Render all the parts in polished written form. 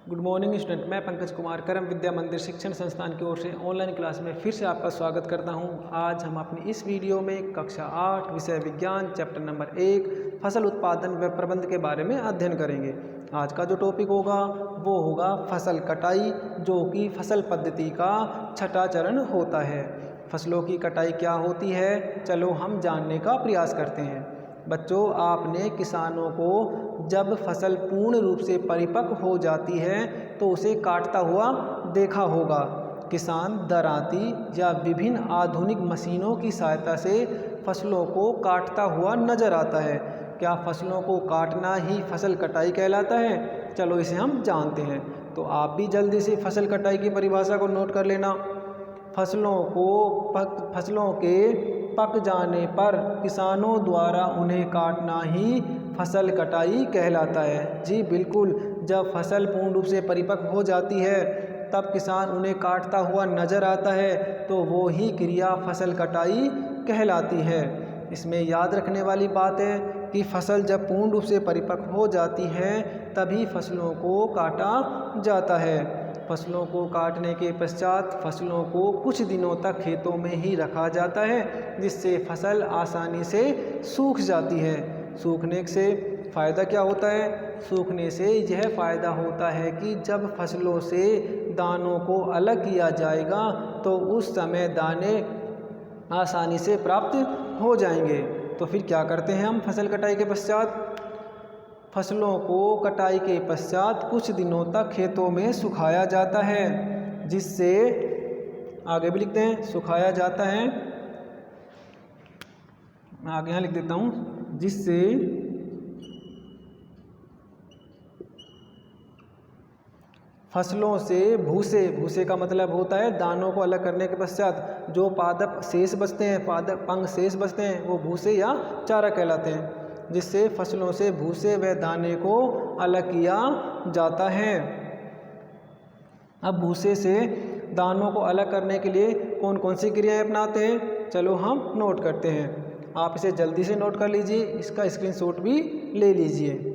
Good morning student, मैं पंकज कुमार करम विद्या मंदिर शिक्षण संस्थान की ओर से ऑनलाइन क्लास में फिर से आपका स्वागत करता हूं। आज हम अपनी इस वीडियो में कक्षा 8 विषय विज्ञान चैप्टर नंबर 1 फसल उत्पादन व प्रबंध के बारे में अध्ययन करेंगे। आज का जो टॉपिक होगा वो होगा फसल कटाई, जो कि फसल पद्धति का छठा चरण होता है। फसलों की कटाई क्या होती है, चलो हम जानने का प्रयास करते हैं। बच्चों, आपने किसानों को जब फसल पूर्ण रूप से परिपक्व हो जाती है तो उसे काटता हुआ देखा होगा। किसान दरांती या विभिन्न आधुनिक मशीनों की सहायता से फसलों को काटता हुआ नजर आता है। क्या फसलों को काटना ही फसल कटाई कहलाता है? चलो इसे हम जानते हैं। तो आप भी जल्दी से फसल कटाई की परिभाषा को नोट कर लेना। फसलों के पक जाने पर किसानों द्वारा उन्हें काटना ही फसल कटाई कहलाता है। जी बिल्कुल, जब फसल पूर्ण रूप से परिपक्व हो जाती है तब किसान उन्हें काटता हुआ नजर आता है तो वो ही क्रिया फसल कटाई कहलाती है। इसमें याद रखने वाली बात है कि फसल जब पूर्ण रूप से परिपक्व हो जाती है तभी फसलों को काटा जाता है। फसलों को काटने के पश्चात फसलों को कुछ दिनों तक खेतों में ही रखा जाता है, जिससे फसल आसानी से सूख जाती है। सूखने से फ़ायदा क्या होता है? सूखने से यह फ़ायदा होता है कि जब फसलों से दानों को अलग किया जाएगा तो उस समय दाने आसानी से प्राप्त हो जाएंगे। तो फिर क्या करते हैं हम फसल कटाई के पश्चात? फसलों को कटाई के पश्चात कुछ दिनों तक खेतों में सुखाया जाता है, जिससे आगे भी लिखते हैं सुखाया जाता है। मैं आगे यहाँ लिख देता हूँ, जिससे फसलों से भूसे का मतलब होता है दानों को अलग करने के पश्चात जो पादप शेष बचते हैं, पंख शेष बचते हैं, वो भूसे या चारा कहलाते हैं, जिससे फसलों से भूसे व दाने को अलग किया जाता है। अब भूसे से दानों को अलग करने के लिए कौन कौन सी क्रियाएं अपनाते हैं, चलो हम नोट करते हैं। आप इसे जल्दी से नोट कर लीजिए, इसका स्क्रीनशॉट भी ले लीजिए।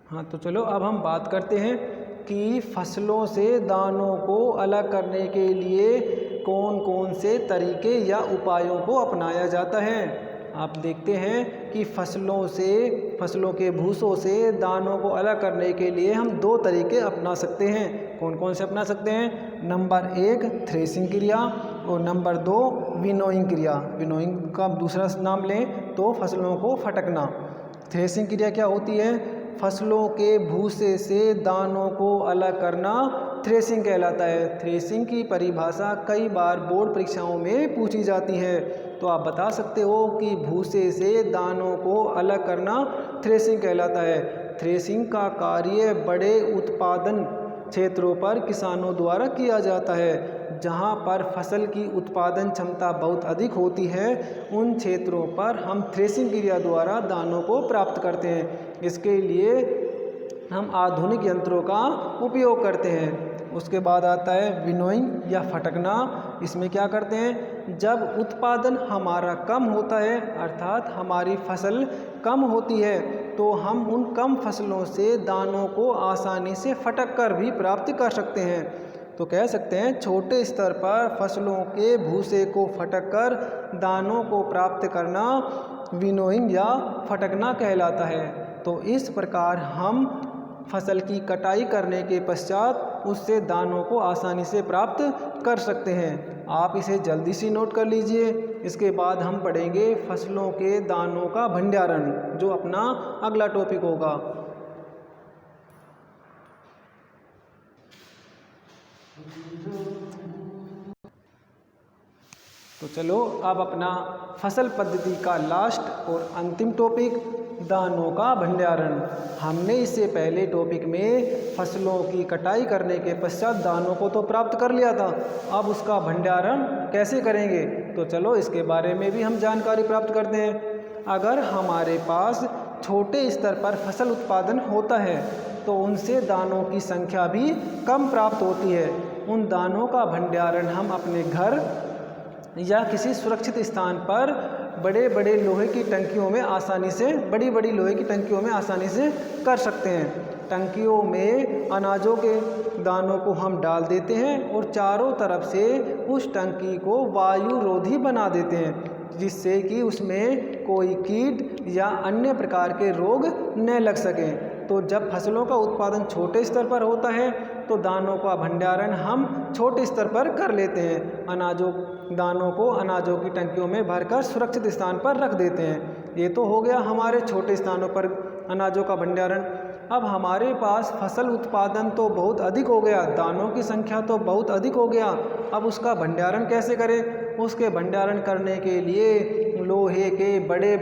हाँ, तो चलो अब हम बात करते हैं कि फसलों से दानों को अलग करने के लिए कौन कौन से तरीके या उपायों को अपनाया जाता है। आप देखते हैं कि फसलों के भूसों से दानों को अलग करने के लिए हम दो तरीके अपना सकते हैं। कौन कौन से अपना सकते हैं? नंबर 1 थ्रेसिंग क्रिया और नंबर 2 विनोइंग क्रिया। विनोइंग का दूसरा नाम लें तो फसलों को फटकना। थ्रेसिंग क्रिया क्या होती है? फसलों के भूसे से दानों को अलग करना थ्रेसिंग कहलाता है। थ्रेसिंग की परिभाषा कई बार बोर्ड परीक्षाओं में पूछी जाती है, तो आप बता सकते हो कि भूसे से दानों को अलग करना थ्रेसिंग कहलाता है। थ्रेसिंग का कार्य बड़े उत्पादन क्षेत्रों पर किसानों द्वारा किया जाता है। जहां पर फसल की उत्पादन क्षमता बहुत अधिक होती है, उन क्षेत्रों पर हम थ्रेसिंग क्रिया द्वारा दानों को प्राप्त करते हैं। इसके लिए हम आधुनिक यंत्रों का उपयोग करते हैं। उसके बाद आता है विनोइंग या फटकना। इसमें क्या करते हैं? जब उत्पादन हमारा कम होता है, अर्थात हमारी फसल कम होती है, तो हम उन कम फसलों से दानों को आसानी से फटक कर भी प्राप्त कर सकते हैं। तो कह सकते हैं छोटे स्तर पर फसलों के भूसे को फटक कर दानों को प्राप्त करना विनोइंग या फटकना कहलाता है। तो इस प्रकार हम फसल की कटाई करने के पश्चात उससे दानों को आसानी से प्राप्त कर सकते हैं। आप इसे जल्दी से नोट कर लीजिए। इसके बाद हम पढ़ेंगे फसलों के दानों का भंडारण, जो अपना अगला टॉपिक होगा। तो चलो अब अपना फसल पद्धति का लास्ट और अंतिम टॉपिक दानों का भंडारण। हमने इससे पहले टॉपिक में फसलों की कटाई करने के पश्चात दानों को तो प्राप्त कर लिया था, अब उसका भंडारण कैसे करेंगे, तो चलो इसके बारे में भी हम जानकारी प्राप्त करते हैं। अगर हमारे पास छोटे स्तर पर फसल उत्पादन होता है तो उनसे दानों की संख्या भी कम प्राप्त होती है। उन दानों का भंडारण हम अपने घर या किसी सुरक्षित स्थान पर बड़ी बड़ी लोहे की टंकियों में आसानी से कर सकते हैं। टंकियों में अनाजों के दानों को हम डाल देते हैं और चारों तरफ से उस टंकी को वायु रोधी बना देते हैं, जिससे कि उसमें कोई कीट या अन्य प्रकार के रोग न लग सकें। तो जब फसलों का उत्पादन छोटे स्तर पर होता है तो दानों का भंडारण हम छोटे स्तर पर कर लेते हैं। दानों को अनाजों की टंकियों में भरकर सुरक्षित स्थान पर रख देते हैं। ये तो हो गया हमारे छोटे स्थानों पर अनाजों का भंडारण। अब हमारे पास फसल उत्पादन तो बहुत अधिक हो गया, दानों की संख्या तो बहुत अधिक हो गया, अब उसका भंडारण कैसे करें? उसके भंडारण करने के लिए लोहे के बड़े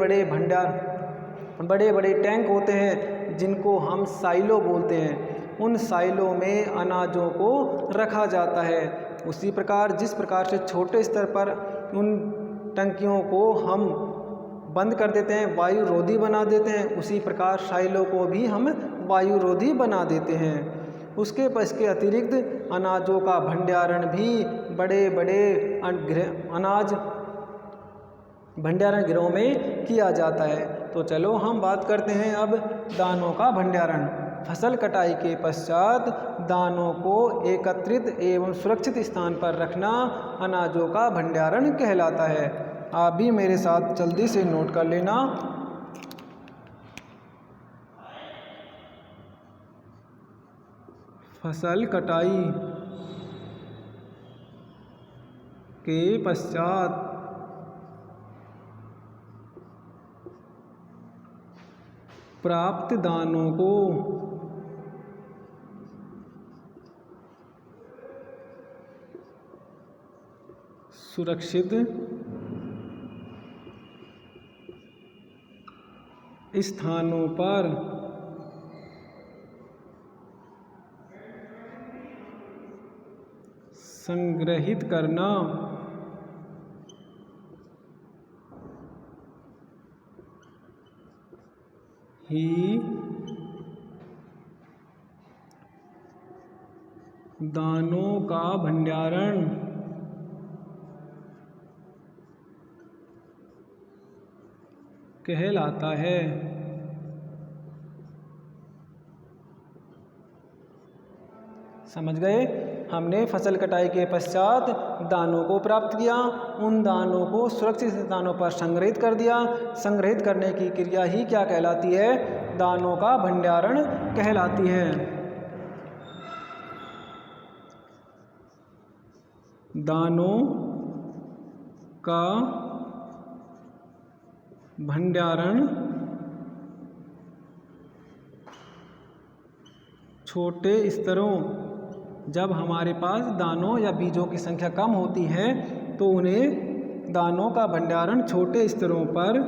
बड़े टैंक होते हैं, जिनको हम साइलो बोलते हैं। उन साइलों में अनाजों को रखा जाता है। उसी प्रकार जिस प्रकार से छोटे स्तर पर उन टंकियों को हम बंद कर देते हैं, वायु रोधी बना देते हैं, उसी प्रकार साइलों को भी हम वायु रोधी बना देते हैं। इसके अतिरिक्त अनाजों का भंडारण भी बड़े बड़े अनाज भंडारण गृहों में किया जाता है। तो चलो हम बात करते हैं अब दानों का भंडारण। फसल कटाई के पश्चात दानों को एकत्रित एवं सुरक्षित स्थान पर रखना अनाजों का भंडारण कहलाता है। आप भी मेरे साथ जल्दी से नोट कर लेना। फसल कटाई के पश्चात प्राप्त दानों को सुरक्षित स्थानों पर संग्रहित करना ही दानों का भंडारण कहलाता है। समझ गए? हमने फसल कटाई के पश्चात दानों को प्राप्त किया, उन दानों को सुरक्षित स्थानों पर संग्रहित कर दिया। संग्रहित करने की क्रिया ही क्या कहलाती है? दानों का भंडारण कहलाती है। दानों का भंडारण छोटे स्तरों, जब हमारे पास दानों या बीजों की संख्या कम होती है तो उन्हें दानों का भंडारण छोटे स्तरों पर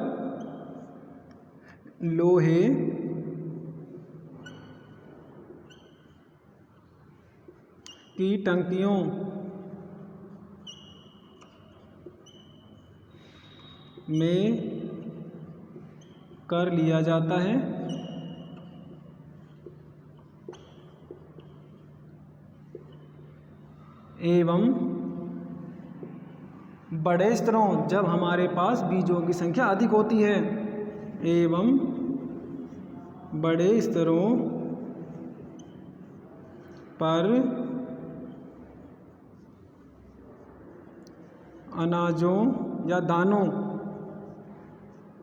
लोहे की टंकियों में कर लिया जाता है। एवं बड़े स्तरों, जब हमारे पास बीजों की संख्या अधिक होती है, एवं बड़े स्तरों पर अनाजों या दानों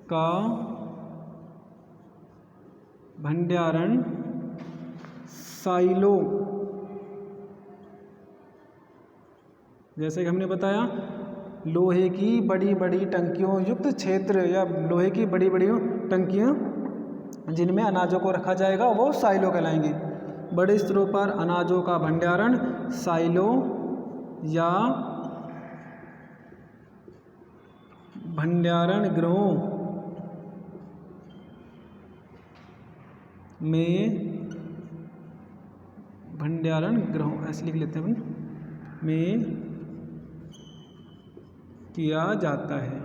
का भंडारण साइलो, जैसे कि हमने बताया, लोहे की बड़ी बड़ी टंकियों युक्त क्षेत्र या लोहे की बड़ी बड़ी टंकियाँ जिनमें अनाजों को रखा जाएगा वो साइलो कहलाएंगी। बड़े स्तरों पर अनाजों का भंडारण साइलो या भंडारण गृहों में, भंडारण गृहों ऐसे लिख लेते हैं अपन, में किया जाता है।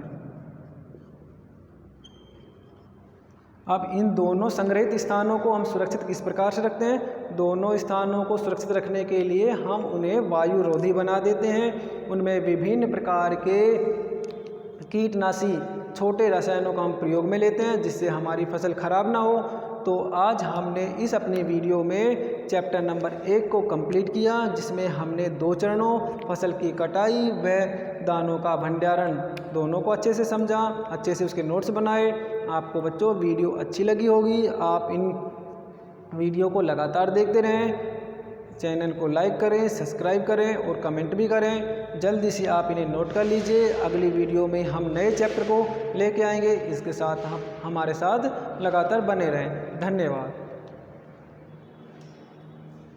अब इन दोनों संग्रहित स्थानों को हम सुरक्षित किस प्रकार से रखते हैं? दोनों स्थानों को सुरक्षित रखने के लिए हम उन्हें वायु रोधी बना देते हैं। उनमें विभिन्न प्रकार के कीटनाशी छोटे रसायनों का हम प्रयोग में लेते हैं जिससे हमारी फसल खराब ना हो। तो आज हमने इस अपनी वीडियो में चैप्टर नंबर 1 को कंप्लीट किया, जिसमें हमने 2 चरणों फसल की कटाई व दानों का भंडारण दोनों को अच्छे से समझा, अच्छे से उसके नोट्स बनाए। आपको बच्चों वीडियो अच्छी लगी होगी, आप इन वीडियो को लगातार देखते रहें, चैनल को लाइक करें, सब्सक्राइब करें और कमेंट भी करें। जल्दी से आप इन्हें नोट कर लीजिए। अगली वीडियो में हम नए चैप्टर को लेके आएंगे, इसके साथ हम हमारे साथ लगातार बने रहें। धन्यवाद।